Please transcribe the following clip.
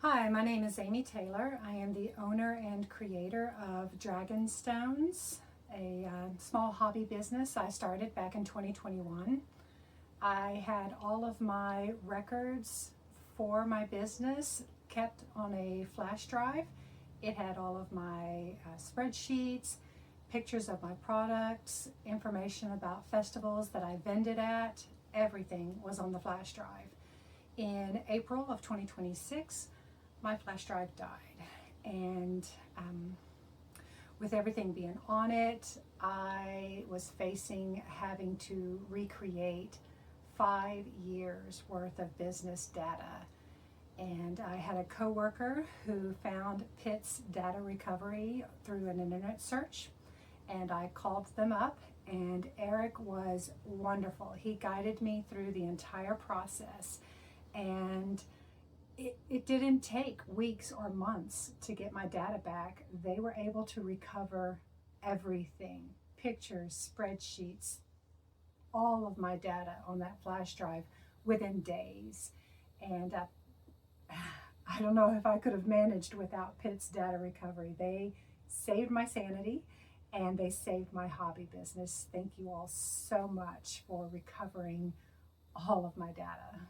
Hi, my name is Amy Taylor. I am the owner and creator of Dragonstones, a small hobby business I started back in 2021. I had all of my records for my business kept on a flash drive. It had all of my spreadsheets, pictures of my products, information about festivals that I vended at. Everything was on the flash drive. In April of 2026, my flash drive died, and with everything being on it, I was facing having to recreate 5 years worth of business data. And I had a coworker who found Pitt's data recovery through an internet search, and I called them up, and Eric was wonderful. He guided me through the entire process, and it didn't take weeks or months to get my data back. They were able to recover everything, pictures, spreadsheets, all of my data on that flash drive within days. And I don't know if I could have managed without Pitt's data recovery. They saved my sanity and they saved my hobby business. Thank you all so much for recovering all of my data.